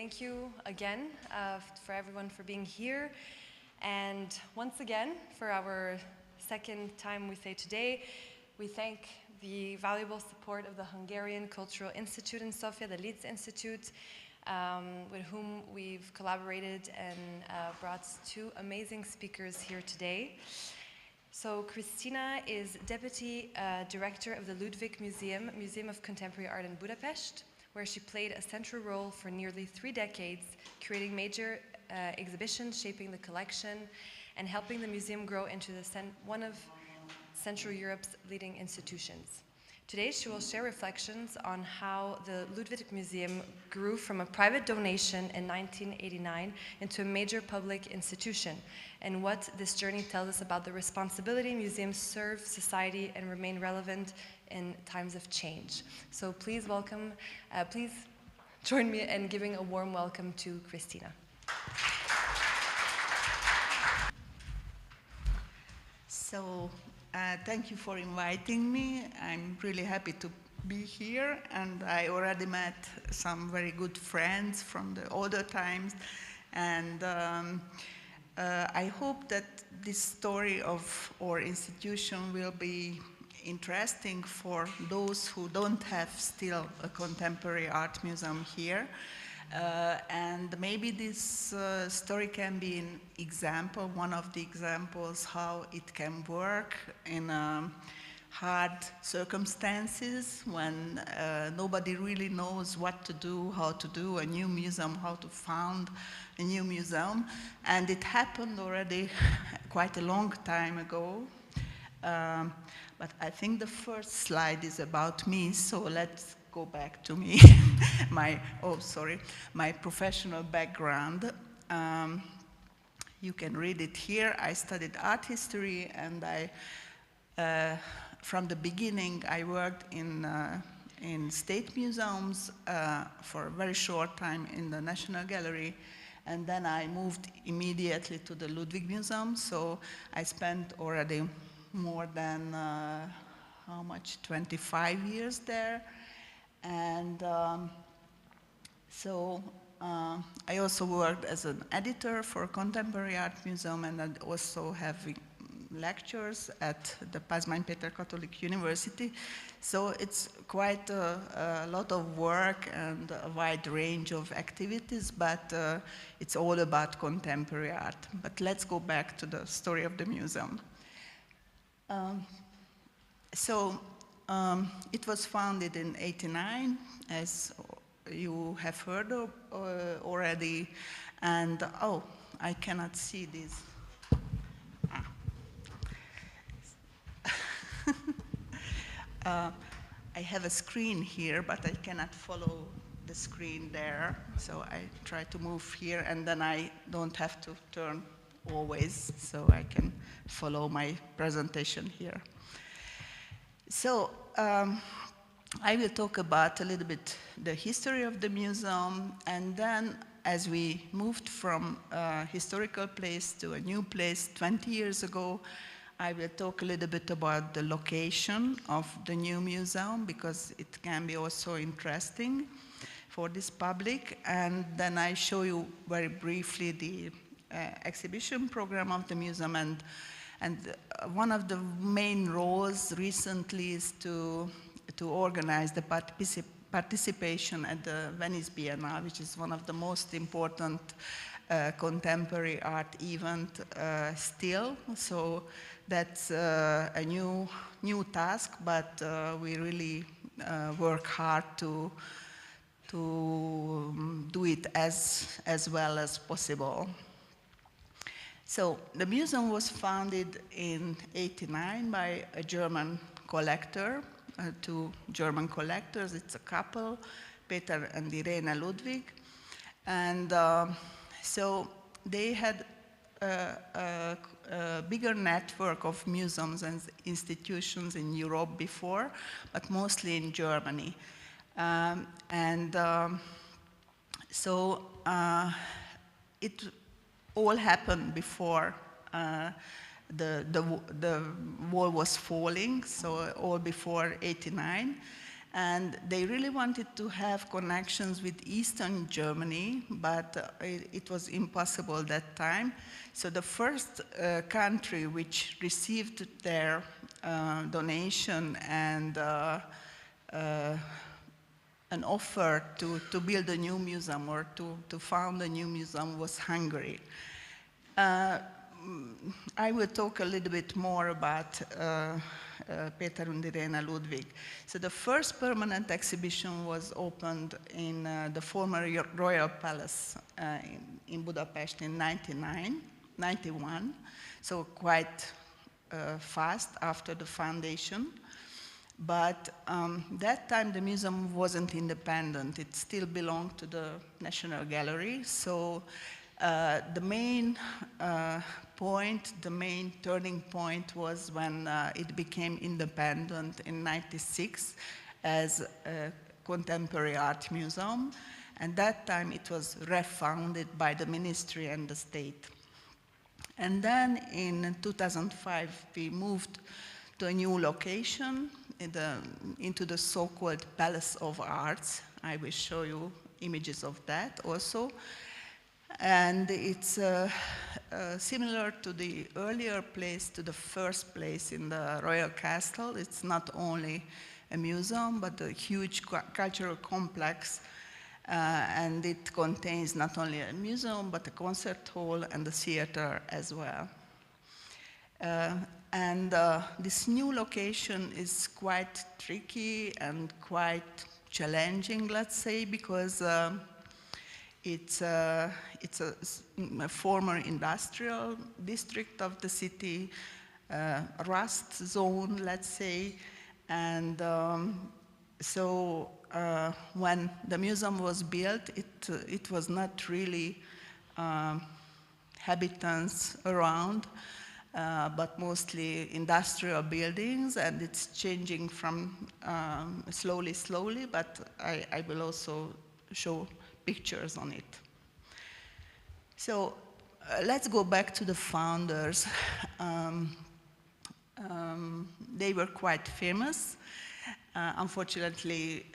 thank you again for everyone for being here. And once again, for our second time we say today, we thank the valuable support of the Hungarian Cultural Institute in Sofia, the Leeds Institute, with whom we've collaborated and brought two amazing speakers here today. So Christina is Deputy Director of the Ludwig Museum, Museum of Contemporary Art in Budapest, where she played a central role for nearly 3 decades, curating major exhibitions, shaping the collection, and helping the museum grow into one of Central Europe's leading institutions. Today, she will share reflections on how the Ludwig Museum grew from a private donation in 1989 into a major public institution, and what this journey tells us about the responsibility museums serve society and remain relevant in times of change. So please join me in giving a warm welcome to Christina. So, thank you for inviting me. I'm really happy to be here, and I already met some very good friends from the older times, and I hope that this story of our institution will be interesting for those who don't have still a contemporary art museum here. And maybe this story can be an example, one of the examples how it can work in hard circumstances when nobody really knows what to do, how to do a new museum, how to found a new museum. And it happened already quite a long time ago. But I think the first slide is about me, so let's go back to me, my professional background. You can read it here. I studied art history, and from the beginning, I worked in state museums for a very short time in the National Gallery, and then I moved immediately to the Ludwig Museum. So I spent already more than 25 years there. And I also worked as an editor for a contemporary art museum, and I also have lectures at the Pázmány Péter Catholic University. So it's quite a lot of work and a wide range of activities, but it's all about contemporary art. But let's go back to the story of the museum. It was founded in '89, as you have heard of already, and I cannot see this. I have a screen here, but I cannot follow the screen there, so I try to move here, and then I don't have to turn always, so I can follow my presentation here. So I will talk about a little bit the history of the museum, and then as we moved from a historical place to a new place 20 years ago, I will talk a little bit about the location of the new museum, because it can be also interesting for this public. And then I show you very briefly the exhibition program of the museum, and one of the main roles recently is to organize the participation at the Venice Biennale, which is one of the most important contemporary art event still. So that's a new task, but we really work hard to do it as well as possible. So the museum was founded in '89 by a German collector, 2 German collectors. It's a couple, Peter and Irene Ludwig. And so they had a bigger network of museums and institutions in Europe before, but mostly in Germany. It all happened before the wall was falling, so all before '89. And they really wanted to have connections with Eastern Germany, but it was impossible at that time. So the first country which received their donation and an offer to build a new museum or to found a new museum was Hungary. I will talk a little bit more about Peter and Irene Ludwig. So the first permanent exhibition was opened in the former Royal Palace in Budapest in 91, so quite fast after the foundation. But that time the museum wasn't independent. It still belonged to the National Gallery. So the main point, the main turning point was when it became independent in '96 as a contemporary art museum. And that time it was refounded by the ministry and the state. And then in 2005 we moved to a new location into the so-called Palace of Arts. I will show you images of that also. And it's similar to the earlier place, to the first place in the Royal Castle. It's not only a museum, but a huge cultural complex. And it contains not only a museum, but a concert hall and a theater as well. This new location is quite tricky and quite challenging, let's say, because it's a former industrial district of the city, rust zone, let's say. And so when the museum was built, it was not really habitants around, but mostly industrial buildings, and it's changing from slowly, but I will also show pictures on it. So let's go back to the founders. They were quite famous. Unfortunately,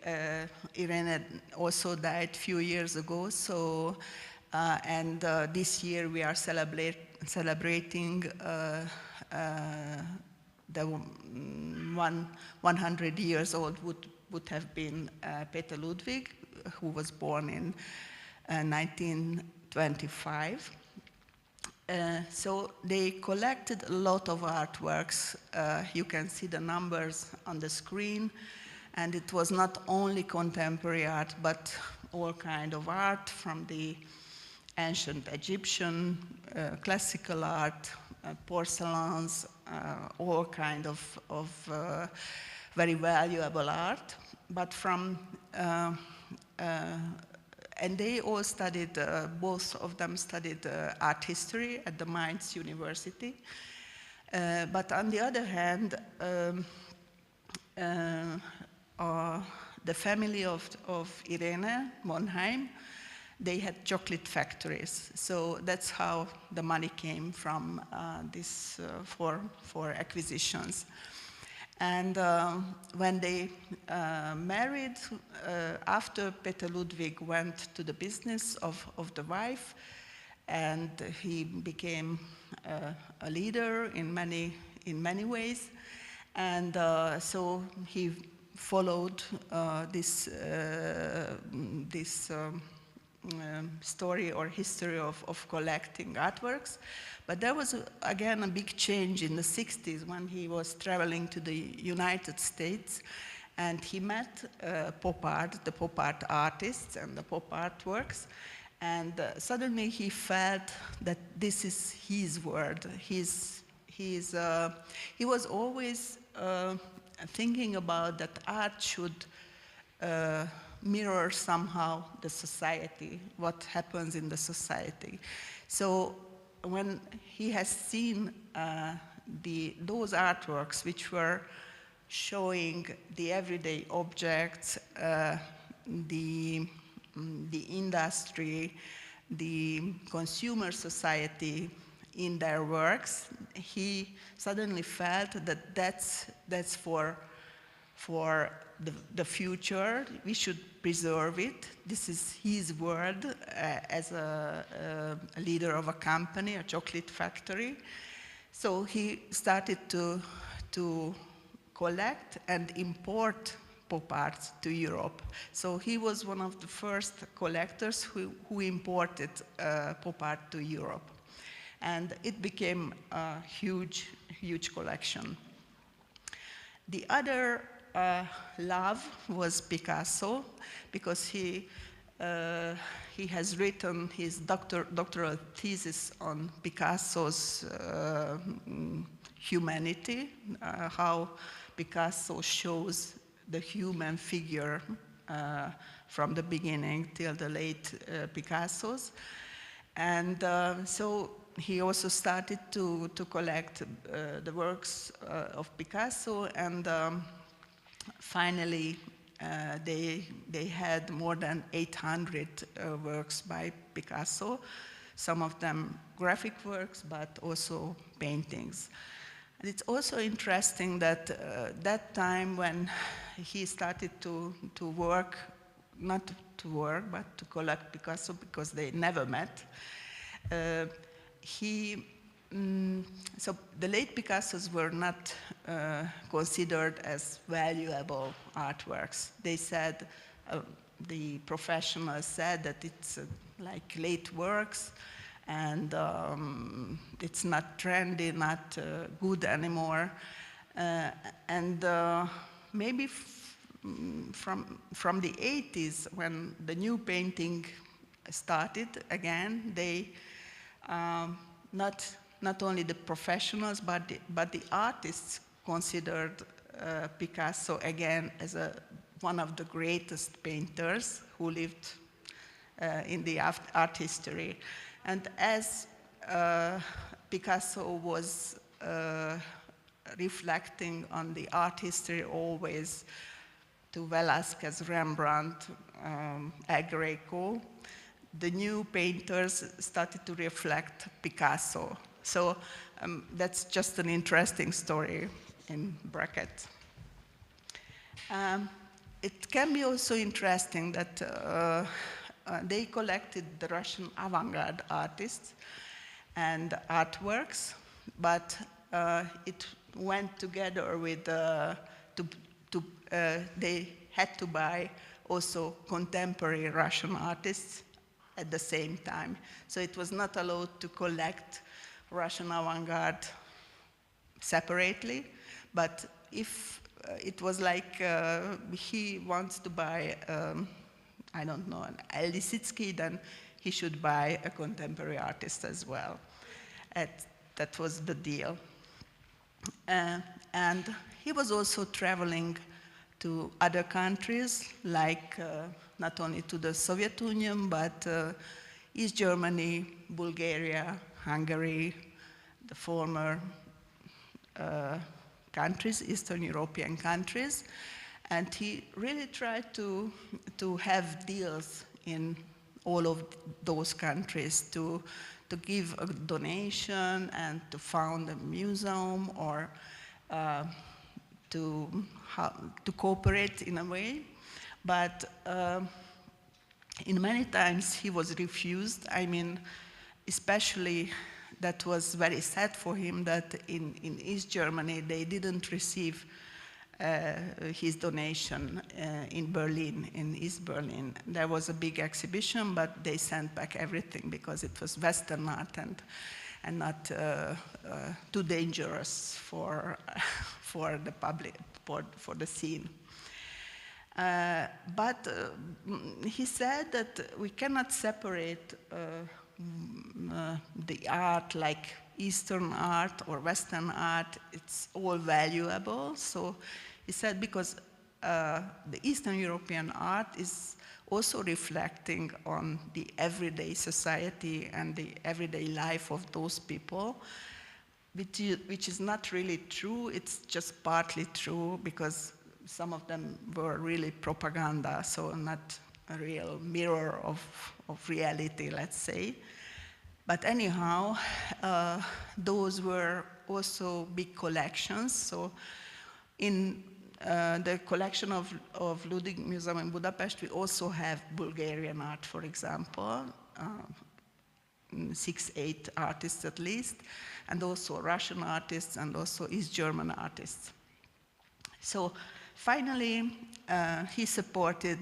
Irene also died a few years ago, so, and this year we are celebrating the 100 years old would have been Peter Ludwig, who was born in 1925. So they collected a lot of artworks. You can see the numbers on the screen. And it was not only contemporary art, but all kind of art, from the ancient Egyptian, classical art, porcelains, all kind of very valuable art. But from and they all studied, both of them studied art history at the Mainz University. But on the other hand, the family of Irene Monheim, they had chocolate factories. So that's how the money came from this for acquisitions. And when they married, after Peter Ludwig went to the business of the wife, and he became a leader in many ways. And so he followed this story or history of collecting artworks. But there was, again, a big change in the 60s when he was traveling to the United States, and he met pop art, the pop art artists and the pop artworks, and suddenly he felt that this is his world. He was always thinking about that art should mirror somehow the society, what happens in the society. So when he has seen those artworks which were showing the everyday objects, the industry, the consumer society in their works, he suddenly felt that that's for for the future. We should preserve it. This is his word as a leader of a company, a chocolate factory. So he started to collect and import pop art to Europe. So he was one of the first collectors who imported pop art to Europe. And it became a huge, huge collection. The other love was Picasso, because he has written his doctoral thesis on Picasso's humanity, how Picasso shows the human figure from the beginning till the late Picasso's. And so he also started to collect the works of Picasso, and finally they had more than 800 works by Picasso, some of them graphic works, but also paintings. And it's also interesting that that time when he started to work, not to work, but to collect Picasso, because they never met, so the late Picassos were not considered as valuable artworks. They said, the professionals said that it's like late works, and it's not trendy, not good anymore. And maybe from the 80s, when the new painting started again, they not only the professionals, but the artists considered Picasso again as one of the greatest painters who lived in the art history. And as Picasso was reflecting on the art history always to Velázquez, Rembrandt, El Greco, the new painters started to reflect Picasso. So that's just an interesting story in brackets. It can be also interesting that they collected the Russian avant-garde artists and artworks, but it went together with, they had to buy also contemporary Russian artists at the same time. So it was not allowed to collect Russian avant-garde separately, but if it was like he wants to buy, I don't know, an El Lissitzky, then he should buy a contemporary artist as well. That was the deal. And he was also traveling to other countries, like not only to the Soviet Union, but East Germany, Bulgaria, Hungary, the former countries, Eastern European countries. And he really tried to have deals in all of those countries to give a donation and to found a museum or to cooperate in a way. But in many times he was refused. I mean, especially that was very sad for him that in East Germany they didn't receive his donation in Berlin, in East Berlin. There was a big exhibition, but they sent back everything because it was Western art and not too dangerous for the public, for the scene. But he said that we cannot separate the art like Eastern art or Western art. It's all valuable. So he said because the Eastern European art is also reflecting on the everyday society and the everyday life of those people, which is not really true. It's just partly true because some of them were really propaganda, so not a real mirror of reality, let's say. But anyhow, those were also big collections. So in the collection of Ludwig Museum in Budapest, we also have Bulgarian art, for example, 6, 8 artists at least, and also Russian artists and also East German artists. So finally, he supported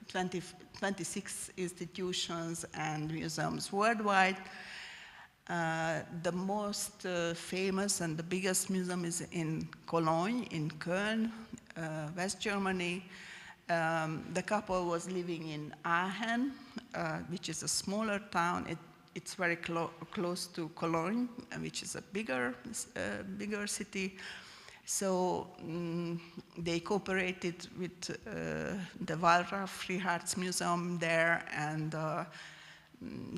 26 institutions and museums worldwide. The most famous and the biggest museum is in Cologne, in Köln, West Germany. The couple was living in Aachen, which is a smaller town. It's very close to Cologne, which is a bigger city. So they cooperated with the Wallraf Free Arts Museum there, and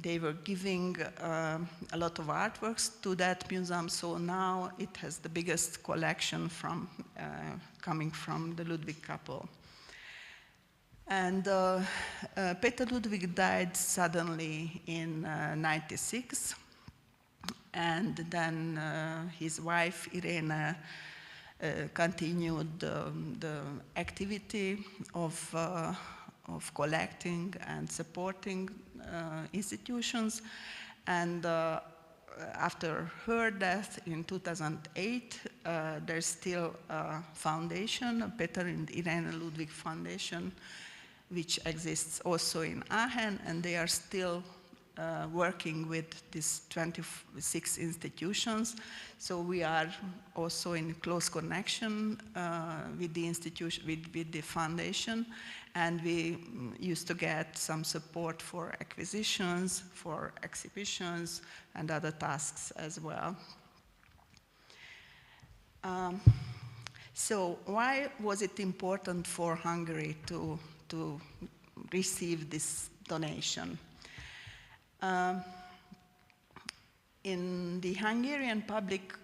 they were giving a lot of artworks to that museum. So now it has the biggest collection coming from the Ludwig couple. And Peter Ludwig died suddenly in 96, and then his wife Irene continued the activity of collecting and supporting institutions. And after her death in 2008, there's still a foundation, a Peter and Irene Ludwig Foundation, which exists also in Aachen, and they are still working with these 26 institutions. So we are also in close connection with the institution, with the foundation, and we used to get some support for acquisitions, for exhibitions, and other tasks as well. So why was it important for Hungary to receive this donation? In the Hungarian public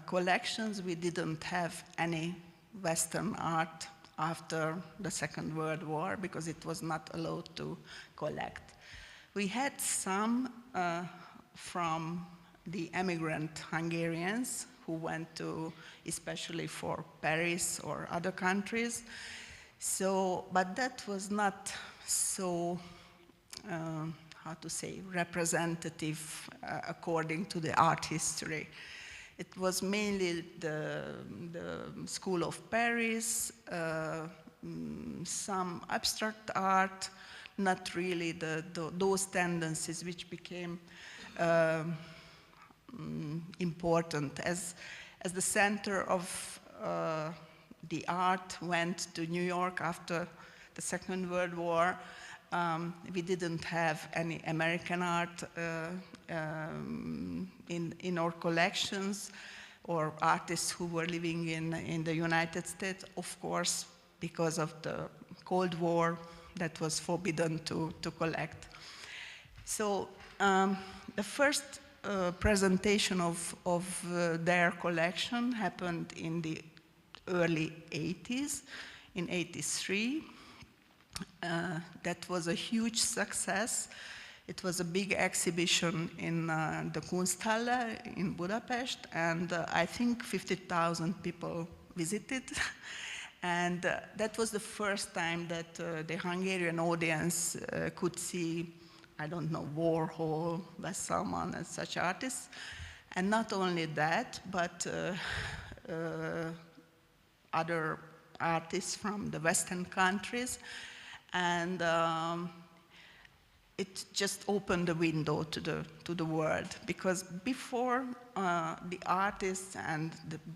collections, we didn't have any Western art after the Second World War because it was not allowed to collect. We had some from the immigrant Hungarians who went to, especially for Paris or other countries. So, but that was not so, how to say, representative according to the art history. It was mainly the School of Paris, some abstract art, not really those tendencies which became important. As the center of the art went to New York after the Second World War, we didn't have any American art in our collections, or artists who were living in the United States, of course, because of the Cold War, that was forbidden to collect. So the first presentation of their collection happened in the early 80s, in 83. That was a huge success. It was a big exhibition in the Kunsthalle in Budapest, and I think 50,000 people visited. And that was the first time that the Hungarian audience could see, I don't know, Warhol, Wasserman, and such artists. And not only that, but other artists from the Western countries. And it just opened the window to the world, because before the artists and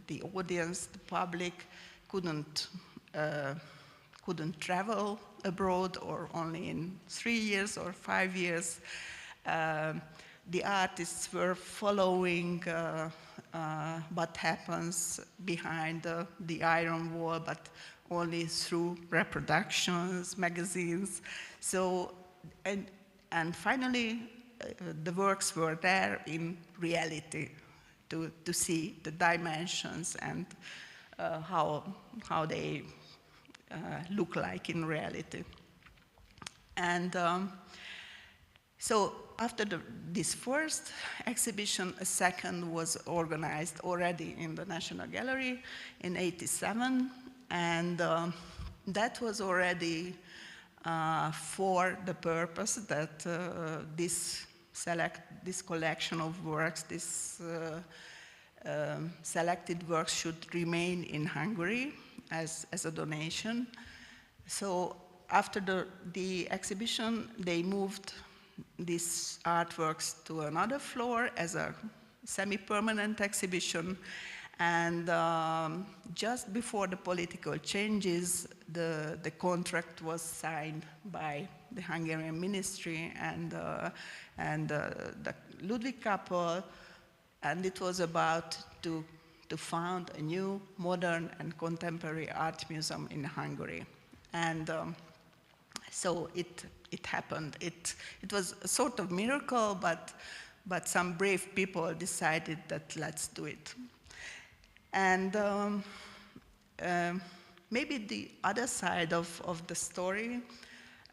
the audience, the public, couldn't travel abroad, or only in 3 years or 5 years. The artists were following what happens behind the Iron Wall, but only through reproductions, magazines. So, and finally, the works were there in reality to see the dimensions and how they look like in reality. And so after this first exhibition, a second was organized already in the National Gallery in '87. And that was already for the purpose that this collection of works, this selected works should remain in Hungary as a donation. So after the exhibition, they moved these artworks to another floor as a semi-permanent exhibition. And just before the political changes, the contract was signed by the Hungarian ministry and the Ludwig couple, and it was about to found a new, modern, and contemporary art museum in Hungary. And so it happened. It was a sort of miracle, but some brave people decided that let's do it. And maybe the other side of the story,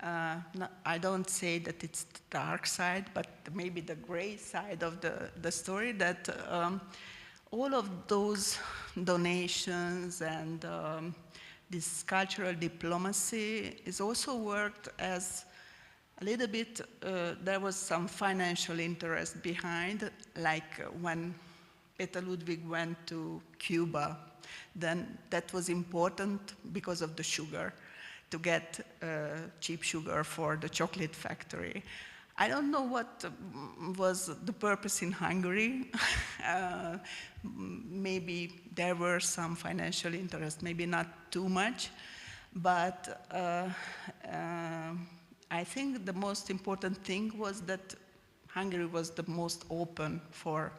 I don't say that it's the dark side, but maybe the gray side of the story, that all of those donations and this cultural diplomacy is also worked as a little bit, there was some financial interest behind, like when Peter Ludwig went to Cuba, then that was important because of the sugar, to get cheap sugar for the chocolate factory. I don't know what was the purpose in Hungary. Maybe there were some financial interest, maybe not too much, but I think the most important thing was that Hungary was the most open for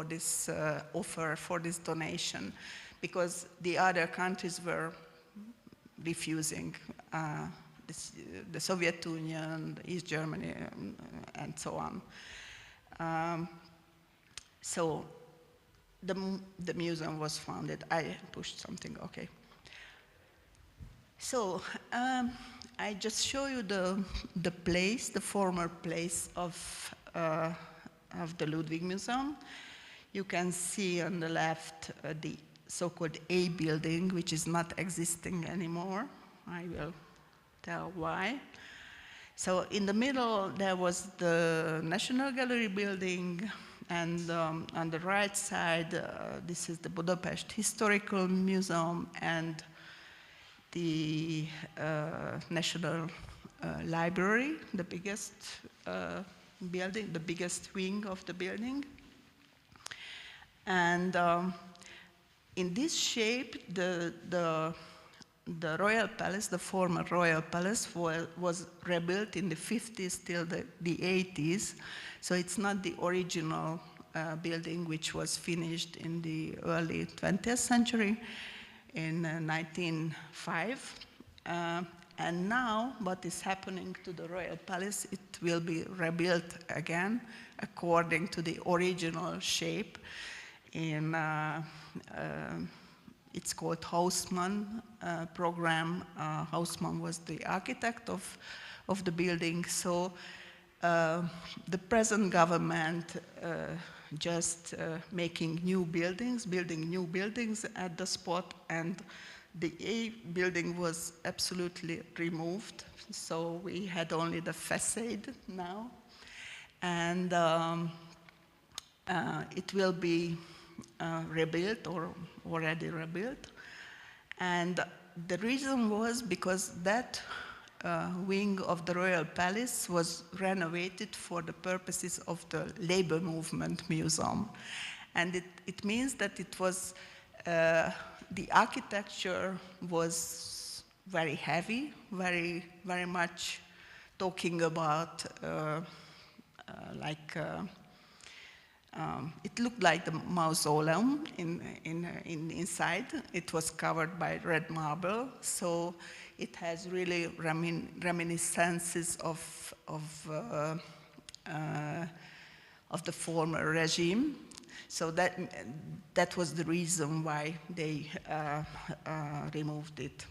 this offer, for this donation, because the other countries were refusing, the Soviet Union, East Germany, and so on. So the museum was founded. I pushed something, okay. So I just show you the place, the former place of the Ludwig Museum. You can see on the left the so-called A building, which is not existing anymore. I will tell why. So in the middle, there was the National Gallery building, and on the right side, this is the Budapest Historical Museum and the National Library, the biggest building, the biggest wing of the building. And in this shape, the Royal Palace, the former Royal Palace, was rebuilt in the 50s till the 80s. So it's not the original building, which was finished in the early 20th century in 1905. And now what is happening to the Royal Palace, it will be rebuilt again according to the original shape. It's called Haussmann program. Haussmann was the architect of the building. So the present government just making new buildings, building new buildings at the spot, and the A building was absolutely removed. So we had only the facade now. And it will be rebuilt or already rebuilt. And the reason was because that wing of the Royal Palace was renovated for the purposes of the Labor Movement Museum. And it means that it was, the architecture was very heavy, very much talking about it looked like the mausoleum inside. It was covered by red marble, so it has really reminiscences of the former regime. So that was the reason why they removed it.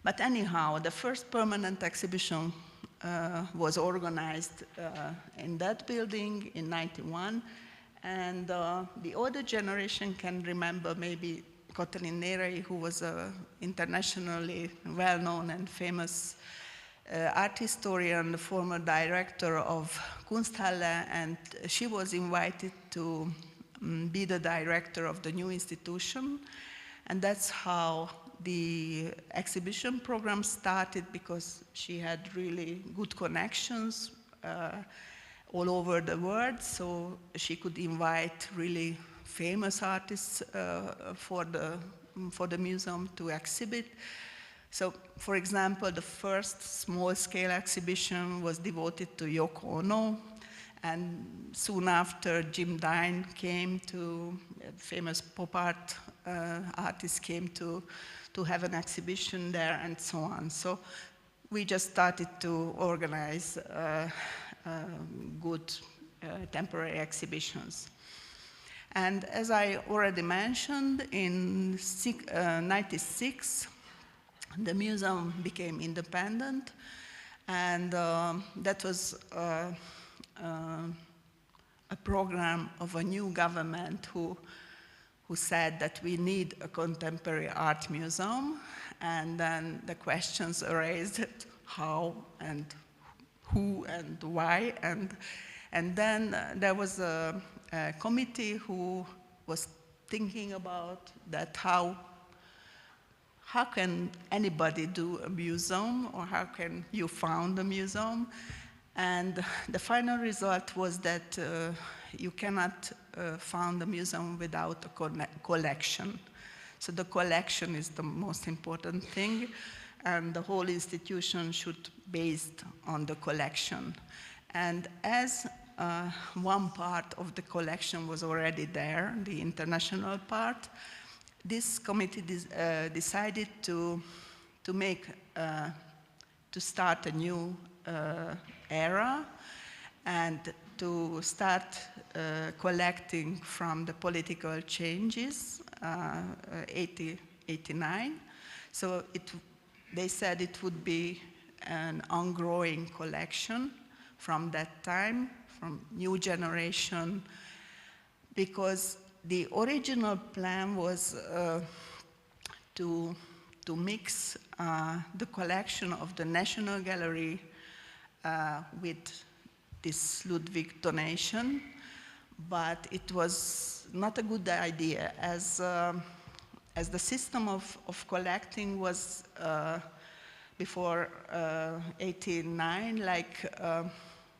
But anyhow, the first permanent exhibition was organized in that building in '91, and the older generation can remember maybe Katalin Nérey, who was an internationally well-known and famous art historian, the former director of Kunsthalle, and she was invited to be the director of the new institution. And that's how the exhibition program started, because she had really good connections all over the world, so she could invite really famous artists for the museum to exhibit. So, for example, the first small-scale exhibition was devoted to Yoko Ono, and soon after, Jim Dine came to, famous pop art artist came to have an exhibition there, and so on. So we just started to organize good temporary exhibitions. And as I already mentioned, in '96, the museum became independent, and that was a program of a new government who said that we need a contemporary art museum, and then the questions arose: how and who and why, and then there was a committee who was thinking about that how can anybody do a museum, or how can you found a museum? And the final result was that you cannot found a museum without a collection. So the collection is the most important thing, and the whole institution should be based on the collection. And as one part of the collection was already there, the international part, this committee decided to start a new era, and to start collecting from the political changes, 89. So they said it would be an ongoing collection from that time, from new generation, because the original plan was to mix the collection of the National Gallery with this Ludwig donation, but it was not a good idea, as the system of collecting was before 89, like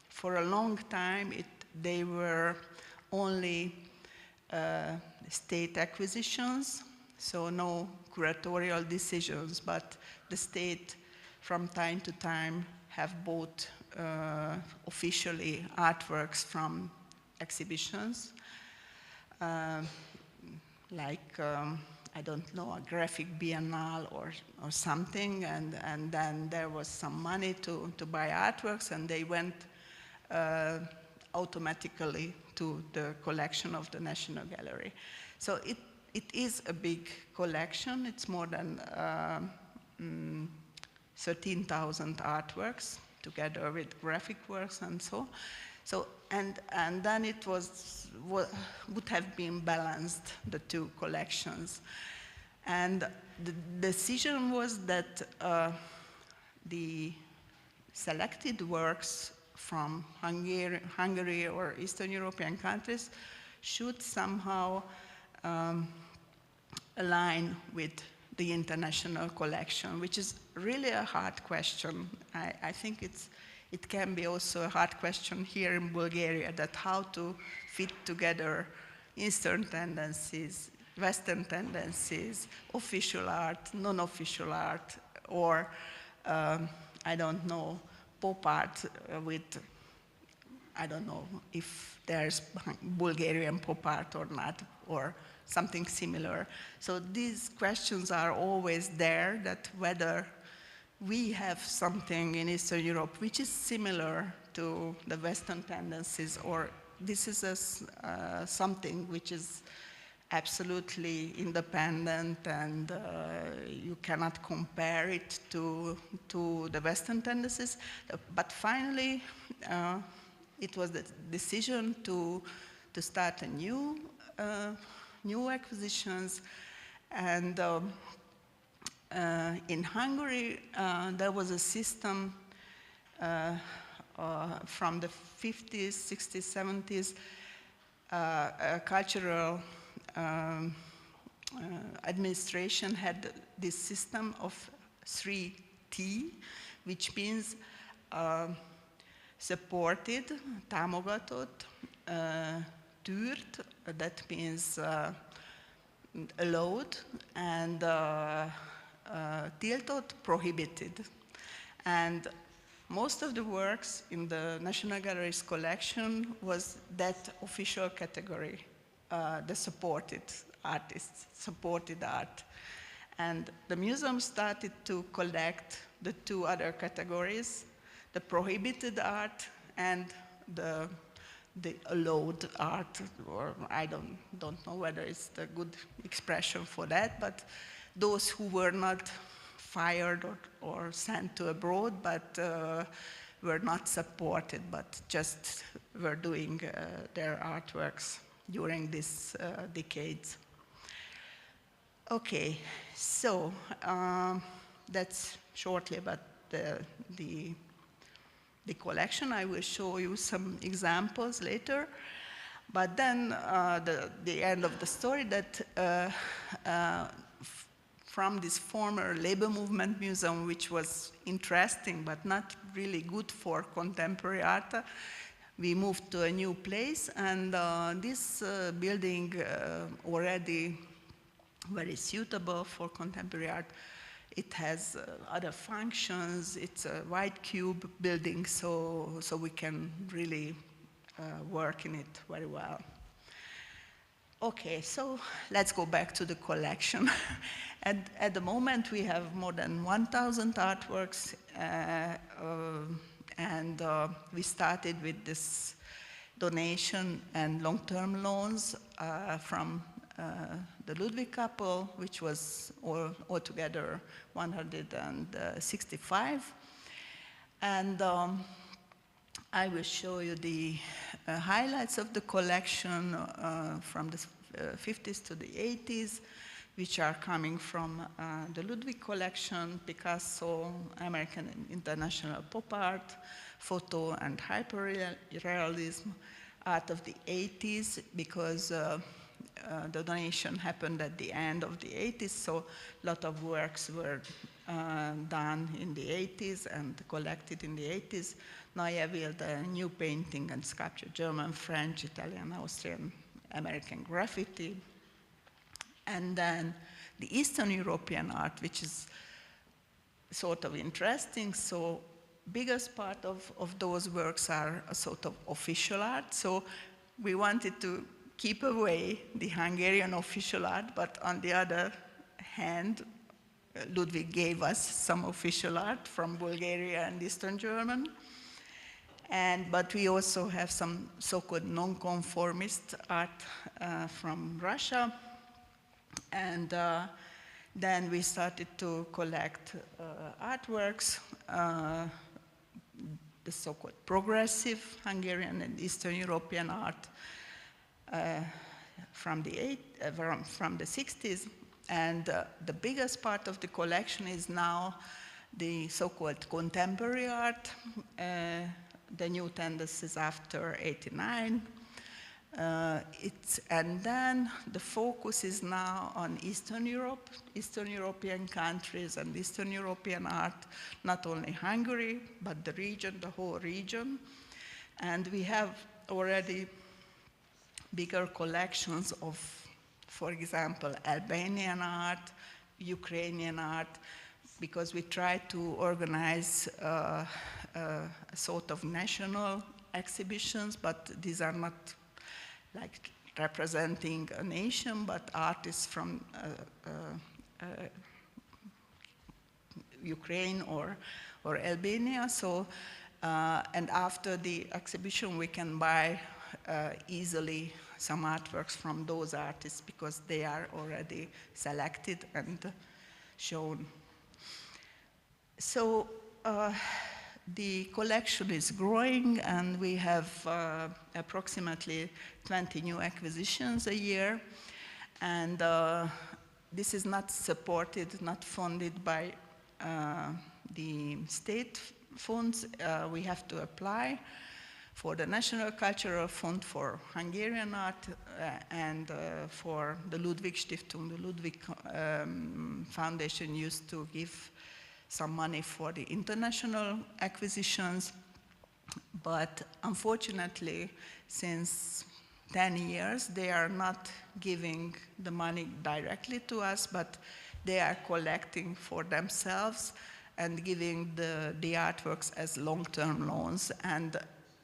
for a long time they were only state acquisitions, so no curatorial decisions, but the state from time to time have bought officially artworks from exhibitions, like, I don't know, a graphic biennale or something, and then there was some money to buy artworks, and they went automatically to the collection of the National Gallery. So it is a big collection. It's more than 13,000 artworks, together with graphic works and so. And then it would have been balanced, the two collections. And the decision was that the selected works from Hungary or Eastern European countries should somehow align with the international collection, which is really a hard question. I think it can be also a hard question here in Bulgaria, that how to fit together Eastern tendencies, Western tendencies, official art, non-official art, or, I don't know, pop art with, I don't know if there's Bulgarian pop art or not, or something similar. So these questions are always there, that whether we have something in Eastern Europe which is similar to the Western tendencies, or this is something which is absolutely independent, and you cannot compare it to the Western tendencies. But finally, it was the decision to start a new acquisitions, And in Hungary, there was a system from the 50s, 60s, 70s, a cultural administration had this system of 3T, which means supported, támogatott, tűrt, that means allowed, and tiltott, prohibited. And most of the works in the National Gallery's collection was that official category, the supported artists, supported art. And the museum started to collect the two other categories, the prohibited art and the allowed art, or I don't know whether it's the good expression for that, but those who were not fired or sent to abroad, but were not supported, but just were doing their artworks during these decades. Okay, so that's shortly about the collection. I will show you some examples later. But then the end of the story that from this former labor movement museum, which was interesting but not really good for contemporary art, we moved to a new place, and this building already very suitable for contemporary art. It has other functions. It's a white cube building, so we can really work in it very well. Okay, so let's go back to the collection. At the moment, we have more than 1,000 artworks, and we started with this donation and long-term loans from the Ludwig couple, which was altogether 165. And I will show you the highlights of the collection from the 50s to the 80s, which are coming from the Ludwig collection, Picasso, American and international pop art, photo and hyperrealism, art of the 80s, because the donation happened at the end of the 80s, so a lot of works were done in the 80s and collected in the 80s. Neue Wilde, new painting and sculpture, German, French, Italian, Austrian, American graffiti. And then the Eastern European art, which is sort of interesting. So biggest part of those works are a sort of official art. So we wanted to keep away the Hungarian official art, but on the other hand, Ludwig gave us some official art from Bulgaria and Eastern Germany. But we also have some so-called non-conformist art from Russia. And then we started to collect artworks, the so-called progressive Hungarian and Eastern European art from the 60s. And the biggest part of the collection is now the so-called contemporary art, the new tendencies after '89. And then the focus is now on Eastern Europe, Eastern European countries and Eastern European art, not only Hungary, but the region, the whole region. And we have already bigger collections of, for example, Albanian art, Ukrainian art, because we try to organize a sort of national exhibitions, but these are not like representing a nation, but artists from Ukraine or Albania. So, and after the exhibition, we can buy easily some artworks from those artists because they are already selected and shown. So the collection is growing, and we have approximately 20 new acquisitions a year. And this is not supported, not funded by the state funds. We have to apply for the National Cultural Fund for Hungarian art and for the Ludwig Stiftung. The Ludwig Foundation used to give some money for the international acquisitions, but unfortunately, since 10 years, they are not giving the money directly to us, but they are collecting for themselves and giving the artworks as long-term loans. And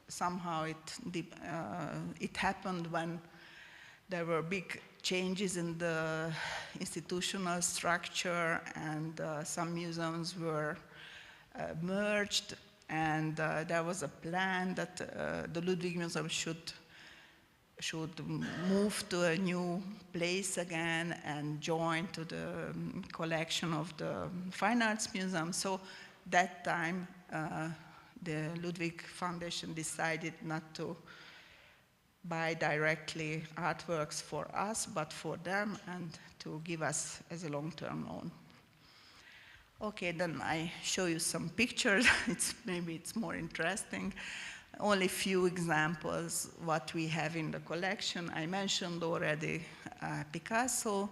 somehow it happened when there were big changes in the institutional structure, and some museums were merged, and there was a plan that the Ludwig Museum should move to a new place again and join to the collection of the Fine Arts Museum. So that time, the Ludwig Foundation decided not to buy directly artworks for us, but for them, and to give us as a long-term loan. Okay, then I show you some pictures. Maybe it's more interesting. Only few examples what we have in the collection. I mentioned already Picasso.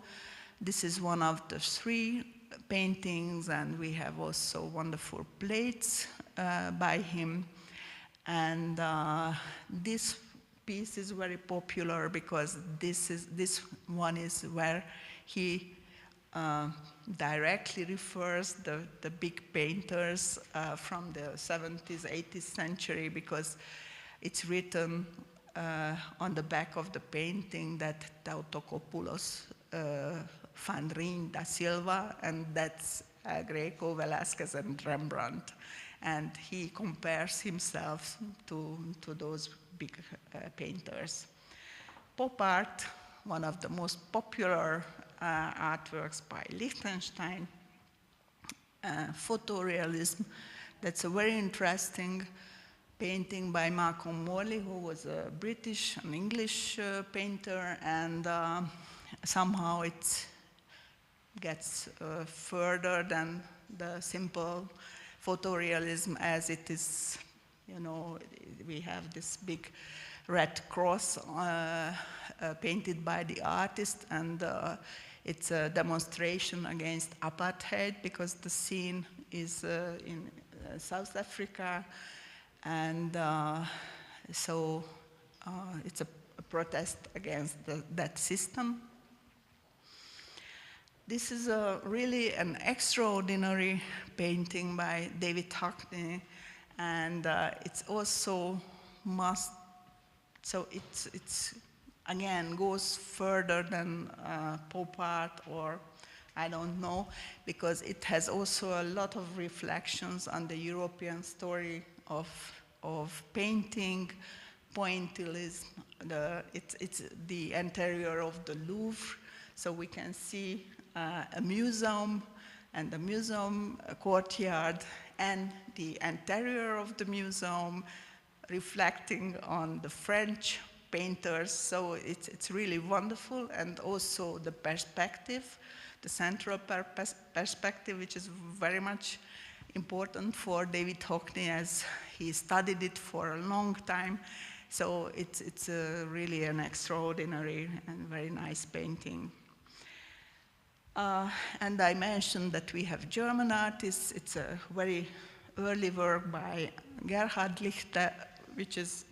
This is one of the 3 paintings, and we have also wonderful plates by him. And this piece is very popular because this one is where he directly refers the big painters from the 70s, 80th century, because it's written on the back of the painting that Theotokopoulos, Van Rijn da Silva, and that's Greco, Velázquez, and Rembrandt. And he compares himself to those big painters. Pop art, one of the most popular artworks by Liechtenstein. Photorealism, that's a very interesting painting by Malcolm Morley, who was a British and English painter, and somehow it gets further than the simple photorealism, as it is, you know, we have this big red cross painted by the artist, and it's a demonstration against apartheid, because the scene is in South Africa, and so it's a protest against that system. This is really an extraordinary painting by David Hockney, and it's also so it's again goes further than pop art, or I don't know, because it has also a lot of reflections on the European story of painting, pointillism. It's the interior of the Louvre, so we can see a museum and the museum courtyard and the interior of the museum reflecting on the French painters. So it's really wonderful, and also the perspective, the central perspective, which is very much important for David Hockney, as he studied it for a long time. So it's really an extraordinary and very nice painting. And I mentioned that we have German artists. It's a very early work by Gerhard Lichter, which is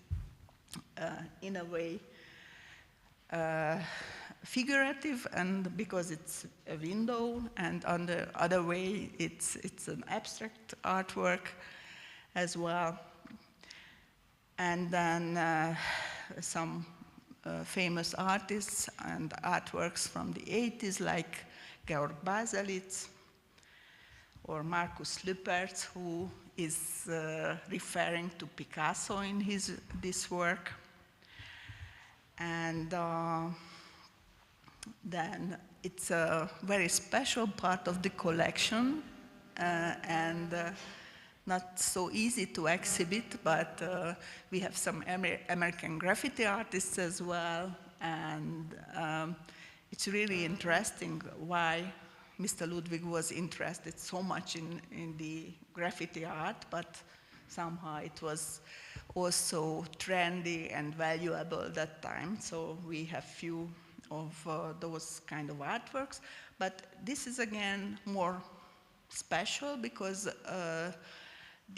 in a way figurative, and because it's a window, and on the other way it's an abstract artwork as well. And then some famous artists and artworks from the 80s, like Georg Baselitz or Markus Lüpertz, who is referring to Picasso in this work. And then it's a very special part of the collection, and not so easy to exhibit, but we have some American graffiti artists as well, and it's really interesting why Mr. Ludwig was interested so much in the graffiti art, but somehow it was also trendy and valuable at that time. So we have few of those kind of artworks. But this is again more special because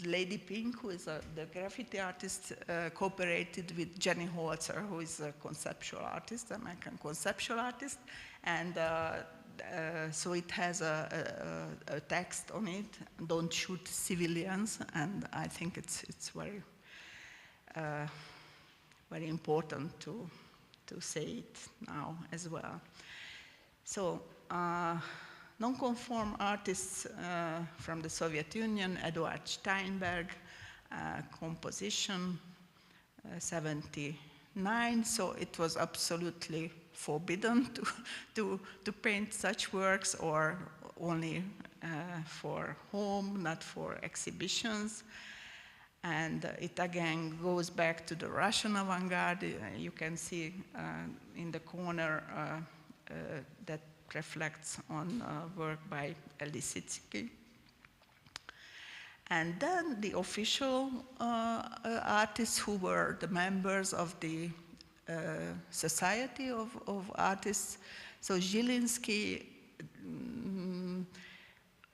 Lady Pink, who is the graffiti artist, cooperated with Jenny Holzer, who is a conceptual artist, American conceptual artist, and so it has a text on it, "Don't shoot civilians," and I think it's very very important to say it now as well. So. Non-conform artists from the Soviet Union, Eduard Steinberg, composition, 79. So it was absolutely forbidden to paint such works, or only for home, not for exhibitions. And it again goes back to the Russian avant-garde. You can see in the corner that reflects on work by Lisitsky. And then the official artists who were the members of the Society of Artists. So Zielinski,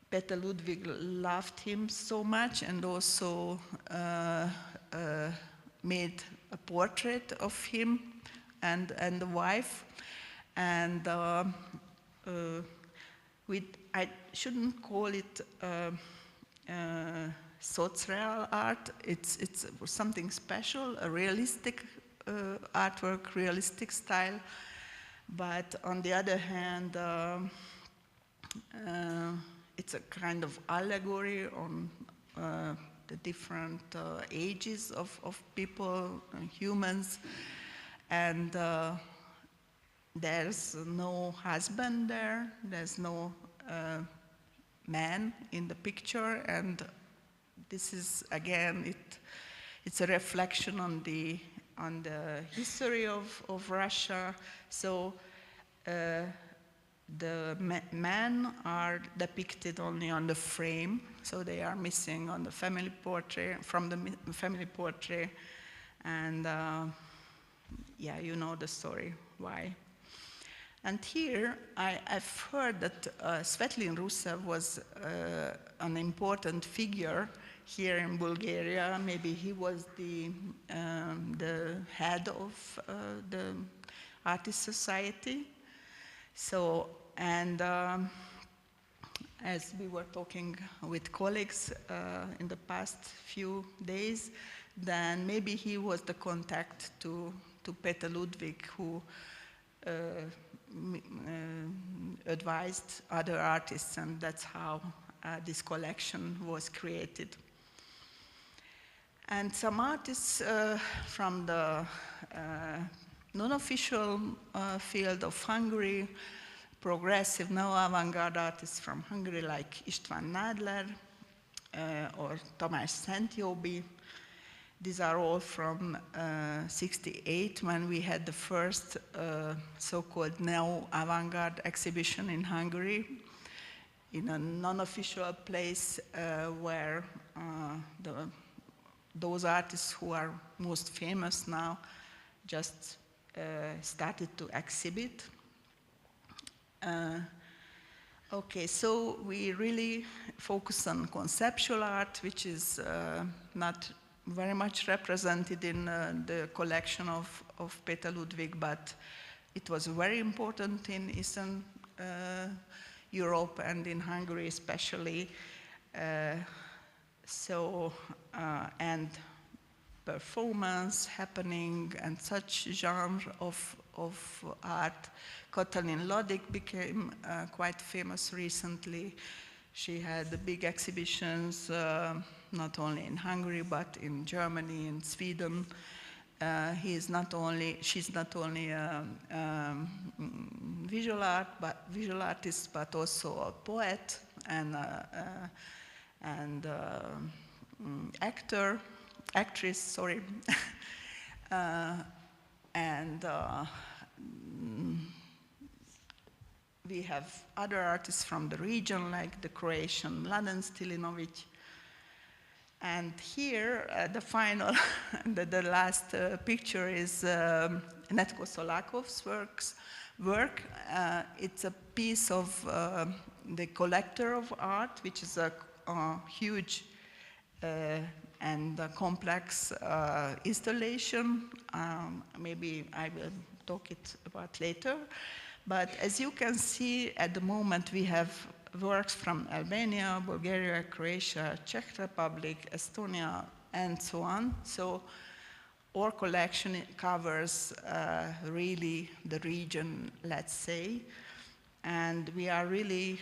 Peter Ludwig loved him so much, and also made a portrait of him and the wife. And I shouldn't call it Sozreal art. It's something special, a realistic artwork, realistic style. But on the other hand, it's a kind of allegory on the different ages of people, humans, and there's no husband there, there's no man in the picture, and this is again, it's a reflection on the history of Russia. So the men are depicted only on the frame, so they are missing on the family portrait, from the family portrait, and yeah, you know the story, why. And here, I've heard that Svetlin Rusev was an important figure here in Bulgaria. Maybe he was the head of the Artist Society. So, and as we were talking with colleagues in the past few days, then maybe he was the contact to Peter Ludwig, who advised other artists, and that's how this collection was created. And some artists from the non-official field of Hungary, progressive neo-avant-garde artists from Hungary like István Nadler or Tamás Szentjobbik. These are all from '68, when we had the first so-called neo-avant-garde exhibition in Hungary, in a non-official place where those artists who are most famous now just started to exhibit. Okay, so we really focus on conceptual art, which is not very much represented in the collection of Peter Ludwig, but it was very important in Eastern Europe and in Hungary especially. And performance, happening, and such genre of art. Katalin Ladik became quite famous recently. She had big exhibitions, not only in Hungary, but in Germany and Sweden. She's not only a visual artist, but also a poet and actress, sorry. we have other artists from the region, like the Croatian Mladen Stilinovic. And here, the final, the last picture is Netko Solakov's work. It's a piece of the Collector of Art, which is a huge and complex installation. Maybe I will talk it about later. But as you can see, at the moment we have works from Albania, Bulgaria, Croatia, Czech Republic, Estonia, and so on. So our collection covers really the region, let's say. And we are really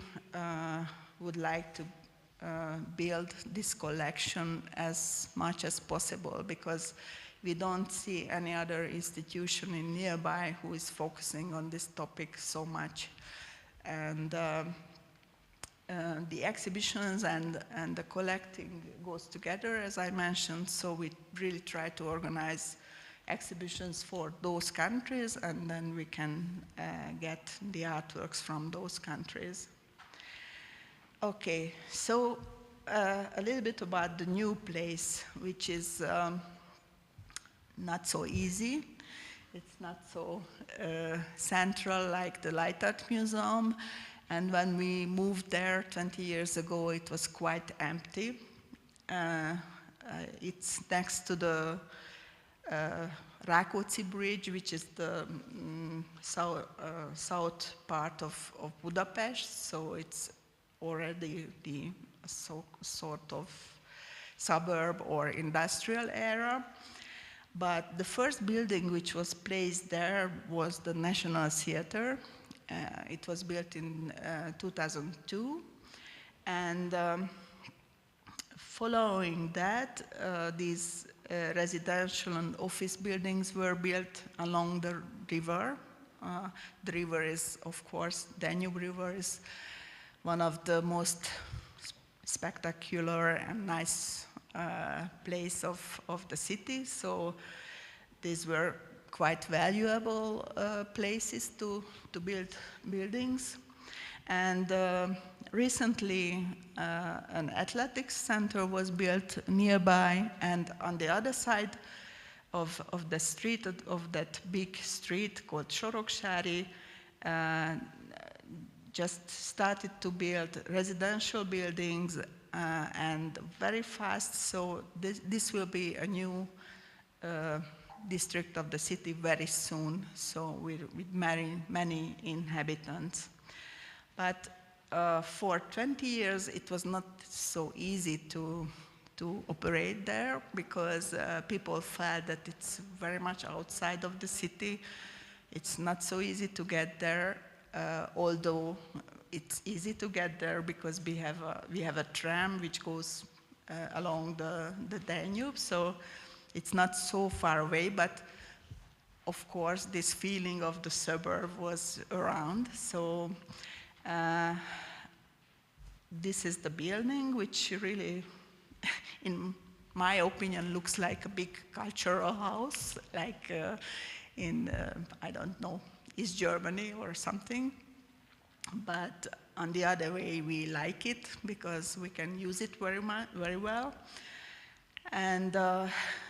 would like to build this collection as much as possible, because we don't see any other institution in nearby who is focusing on this topic so much. And the exhibitions and the collecting goes together, as I mentioned, so we really try to organize exhibitions for those countries, and then we can get the artworks from those countries. Okay, so a little bit about the new place, which is not so easy. It's not so central like the Light Art Museum. And when we moved there 20 years ago, it was quite empty. It's next to the Rákóczi Bridge, which is the south part of Budapest. So it's already the sort of suburb or industrial area. But the first building which was placed there was the National Theatre. It was built in 2002. And following that, these residential and office buildings were built along the river. The river is, of course, Danube River is one of the most spectacular and nice place of the city. So these were quite valuable places to build buildings. And recently, an athletics center was built nearby, and on the other side of the street, of that big street called Soroksári, just started to build residential buildings and very fast. So this will be a new district of the city very soon, so with many inhabitants. But for 20 years, it was not so easy to operate there, because people felt that it's very much outside of the city. It's not so easy to get there, although it's easy to get there because we have a tram which goes along the Danube, so it's not so far away. But of course, this feeling of the suburb was around. So this is the building, which really, in my opinion, looks like a big cultural house, like in, I don't know, East Germany or something. But on the other way, we like it because we can use it very well. And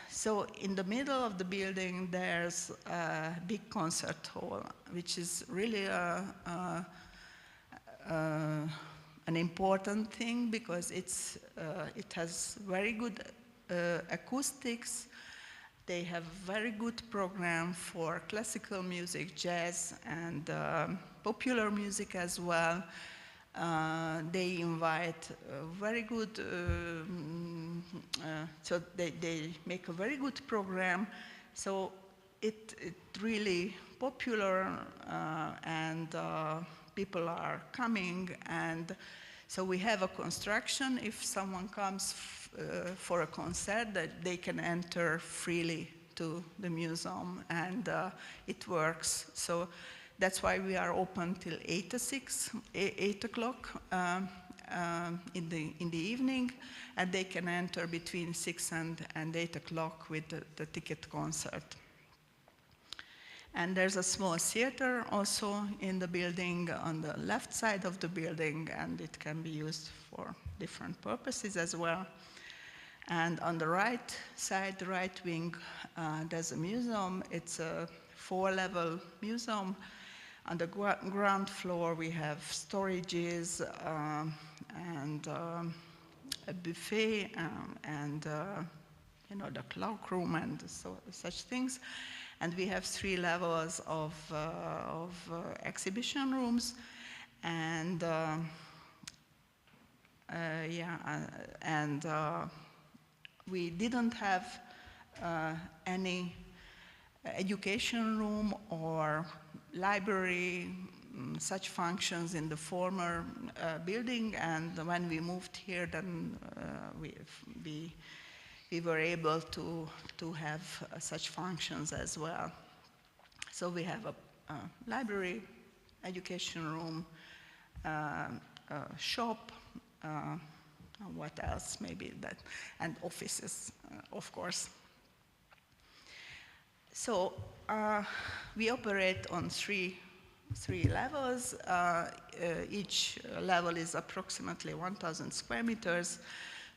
so in the middle of the building, there's a big concert hall, which is really an important thing, because it has very good acoustics. They have very good program for classical music, jazz, and popular music as well. They invite very good, so they make a very good program. So it really popular, and people are coming. And so we have a construction. If someone comes for a concert, that they can enter freely to the museum, and it works. So that's why we are open till 8 o'clock in the evening, and they can enter between 6 and 8 o'clock with the ticket concert. And there's a small theater also in the building on the left side of the building, and it can be used for different purposes as well. And on the right side, the right wing, there's a museum. It's a 4-level museum. On the ground floor, we have storages and a buffet and the cloakroom and such things. And we have 3 levels of exhibition rooms, and we didn't have any education room or library, such functions in the former building, and when we moved here, then we were able to have such functions as well. So we have a library, education room, a shop, what else maybe that, and offices, of course. So we operate on three levels. Each level is approximately 1,000 square meters.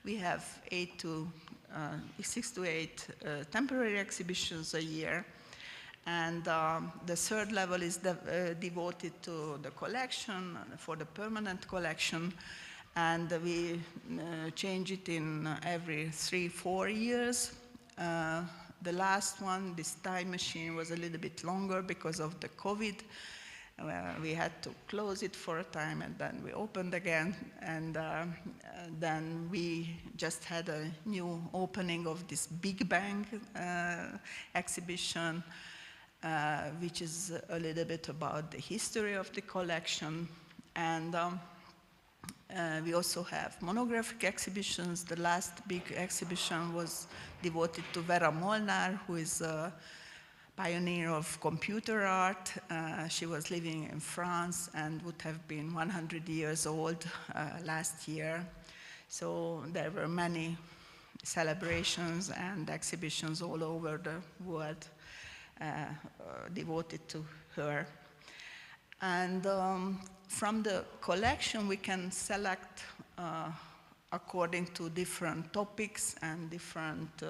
We have 6 to 8 temporary exhibitions a year. And the 3rd level is devoted to the collection, for the permanent collection. And we change it in every 3-4 years. The last one, this time machine, was a little bit longer because of the COVID. We had to close it for a time, and then we opened again. And then we just had a new opening of this Big Bang exhibition, which is a little bit about the history of the collection. And we also have monographic exhibitions. The last big exhibition was devoted to Vera Molnar, who is a pioneer of computer art. She was living in France and would have been 100 years old last year. So there were many celebrations and exhibitions all over the world devoted to her. And from the collection, we can select according to different topics and different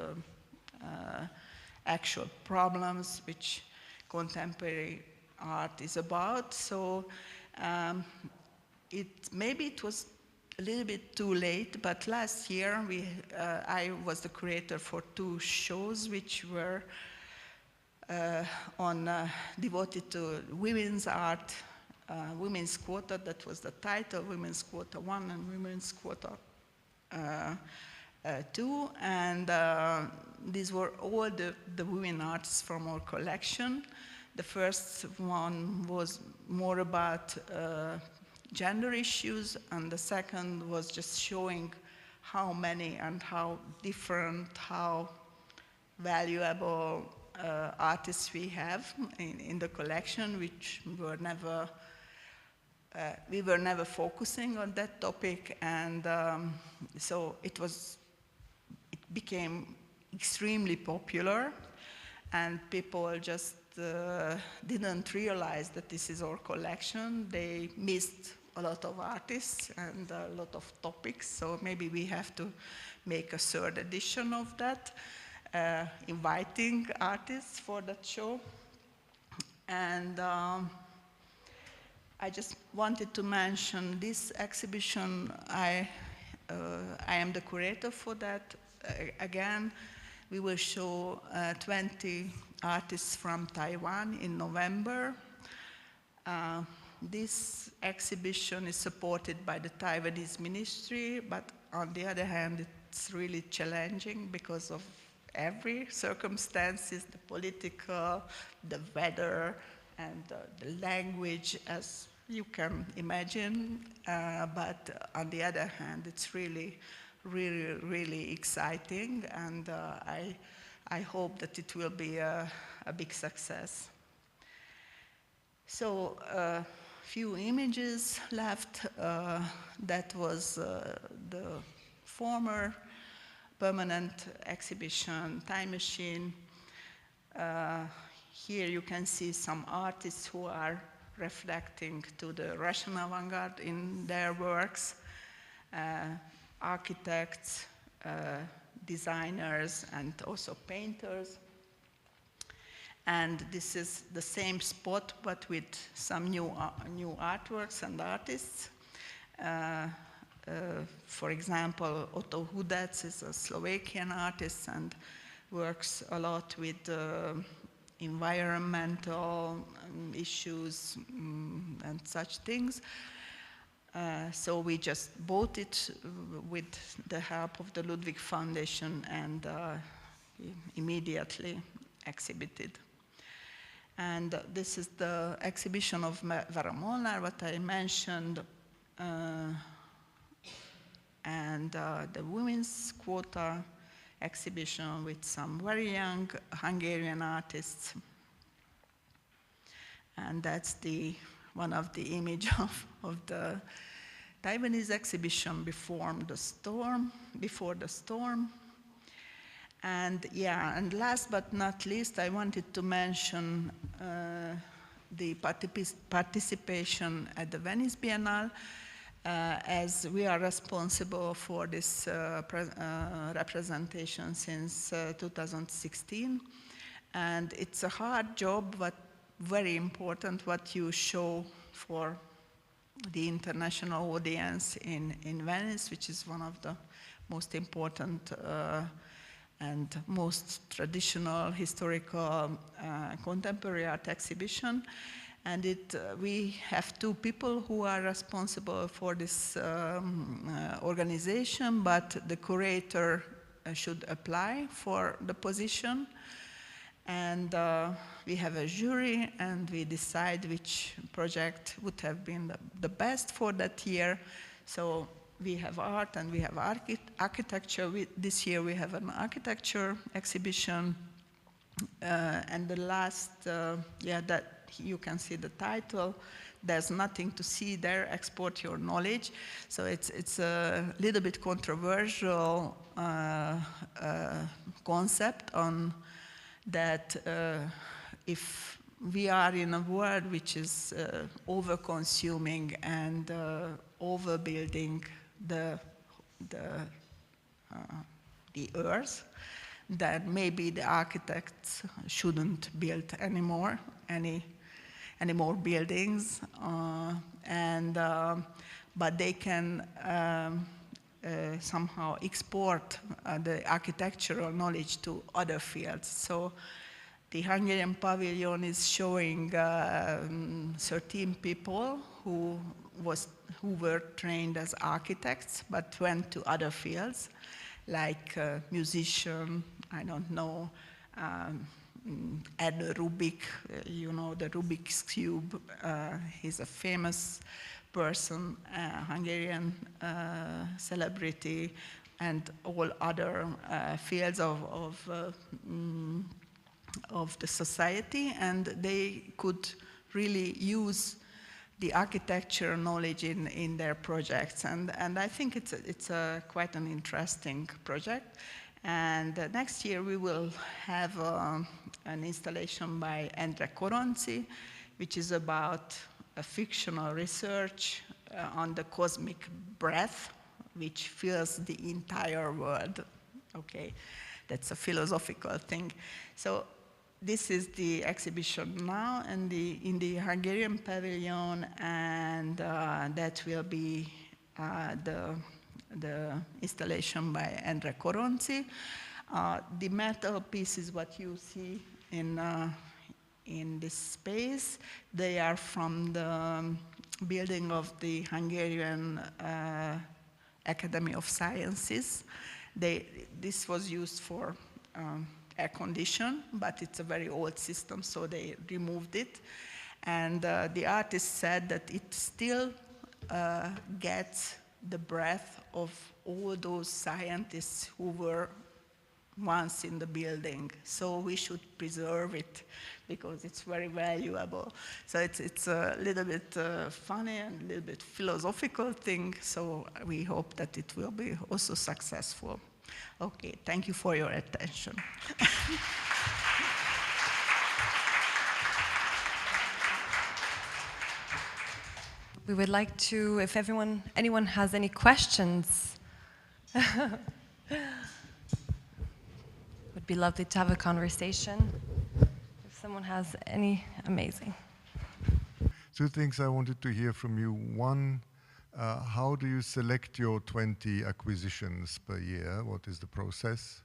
actual problems which contemporary art is about. So maybe it was a little bit too late, but last year I was the curator for 2 shows which were devoted to women's art, Women's Quota, that was the title, Women's Quota 1 and Women's Quota 2, and these were all the women artists from our collection. The first one was more about gender issues, and the second was just showing how many and how different, how valuable artists we have in the collection, which we were never focusing on that topic, and so it became extremely popular, and people just didn't realize that this is our collection. They missed a lot of artists and a lot of topics, so maybe we have to make a 3rd edition of that, inviting artists for that show. And I just wanted to mention this exhibition. I am the curator for that. Again, we will show 20 artists from Taiwan in November. This exhibition is supported by the Taiwanese ministry, but on the other hand, it's really challenging because of every circumstances, the political, the weather, and the language, as you can imagine. But on the other hand, it's really, really, really exciting, and I hope that it will be a big success. So a few images left. That was the former permanent exhibition, Time Machine. here you can see some artists who are reflecting to the Russian avant-garde in their works, architects, designers, and also painters. And this is the same spot, but with some new artworks and artists. For example, Otto Hudec is a Slovakian artist and works a lot with environmental issues and such things. So we just bought it with the help of the Ludwig Foundation and immediately exhibited. And this is the exhibition of Vera Molnar, what I mentioned, and the women's quota exhibition with some very young Hungarian artists. And that's one of the image of the Taiwanese exhibition before the storm. And yeah, and last but not least, I wanted to mention the participation at the Venice Biennale, as we are responsible for this representation since 2016. And it's a hard job, but very important what you show for the international audience in Venice, which is one of the most important and most traditional, historical, contemporary art exhibition. And we have two people who are responsible for this organization, but the curator should apply for the position. And we have a jury, and we decide which project would have been the best for that year. So we have art and we have architecture. This year we have an architecture exhibition. And the last, that you can see the title. There's nothing to see there, export your knowledge. So it's a little bit controversial concept on that if we are in a world which is over-consuming and overbuilding the earth, that maybe the architects shouldn't build any more buildings, but they can somehow export the architectural knowledge to other fields. So the Hungarian pavilion is showing 13 people who were trained as architects but went to other fields, like musician, I don't know, Ed Rubik, you know, the Rubik's Cube. He's a famous person, Hungarian celebrity, and all other fields of the society, and they could really use the architecture knowledge in their projects, and I think it's quite an interesting project. And next year we will have an installation by Endre Koronci, which is about a fictional research on the cosmic breath, which fills the entire world. Okay, that's a philosophical thing. So this is the exhibition now in the Hungarian pavilion, and that will be the installation by Endre Koronci. The metal pieces, what you see in this space, they are from the building of the Hungarian Academy of Sciences. This was used for air condition, but it's a very old system, so they removed it. And the artist said that it still gets the breath of all those scientists who were once in the building. So we should preserve it because it's very valuable. So it's a little bit funny and a little bit philosophical thing. So we hope that it will be also successful. Okay, thank you for your attention. we would like to, if anyone has any questions, would be lovely to have a conversation. If someone has any, amazing. Two things I wanted to hear from you. One, how do you select your 20 acquisitions per year? What is the process?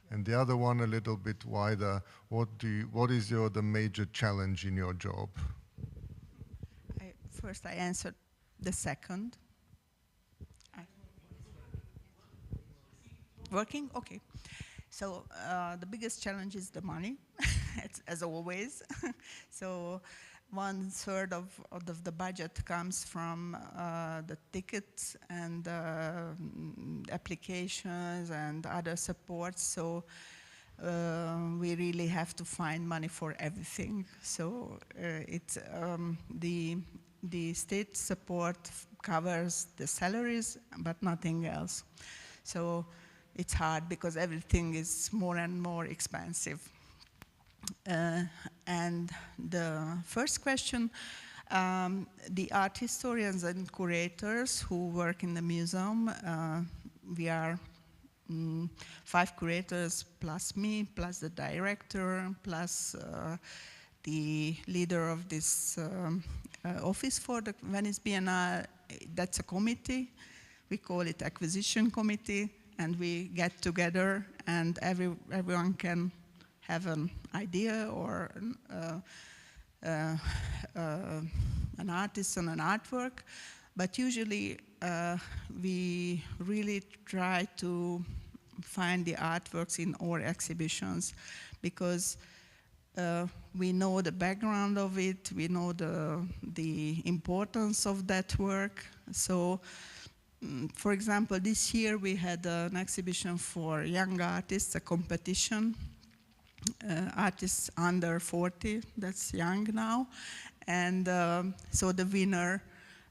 And the other one, a little bit wider, what is the major challenge in your job? First, I answered the second. Working? Okay. So the biggest challenge is the money, as always. So 1/3 of the budget comes from the tickets and applications and other supports. So we really have to find money for everything. So it's the state support covers the salaries, but nothing else. So it's hard because everything is more and more expensive. And the first question, the art historians and curators who work in the museum, we are 5 curators plus me, plus the director, plus the leader of this office for the Venice Biennale. That's a committee. We call it acquisition committee, and we get together and everyone can have an idea or an artist on an artwork, but usually we really try to find the artworks in our exhibitions because we know the background of it, we know the importance of that work. So, for example, this year we had an exhibition for young artists, a competition. Artists under 40, that's young now. And so the winner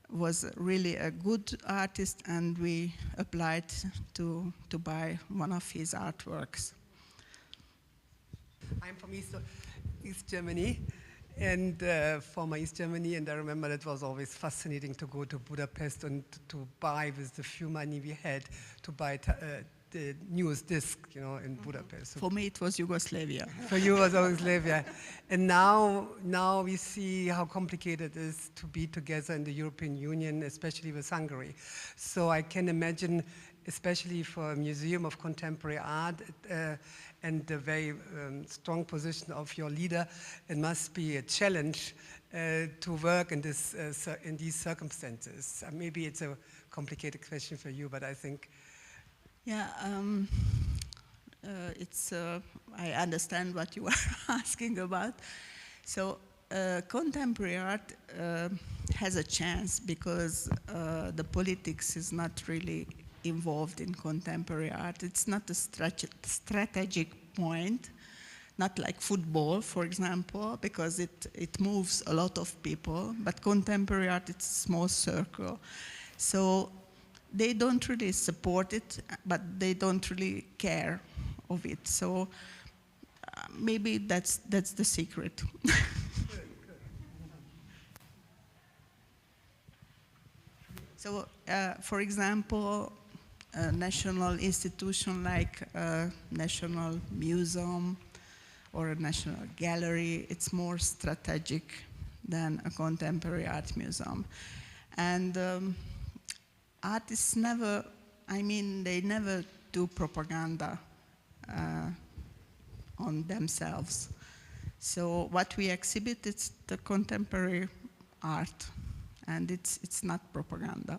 was really a good artist, and we applied to buy one of his artworks. I'm from East Germany, and former East Germany, and I remember it was always fascinating to go to Budapest and to buy with the few money we had to buy the newest disc, you know, in Budapest. For me, it was Yugoslavia. For you, it was Yugoslavia. And now we see how complicated it is to be together in the European Union, especially with Hungary. So I can imagine, especially for a museum of contemporary art and the very strong position of your leader, it must be a challenge to work in these circumstances. Maybe it's a complicated question for you, but I think. Yeah, I understand what you are asking about. So contemporary art has a chance because the politics is not really involved in contemporary art. It's not a strategic point, not like football, for example, because it moves a lot of people, but contemporary art, it's a small circle. So they don't really support it, but they don't really care of it. So maybe that's the secret. So, for example, a national institution like a national museum or a national gallery, it's more strategic than a contemporary art museum. And artists never, they never do propaganda on themselves. So what we exhibit, it's the contemporary art, and it's not propaganda.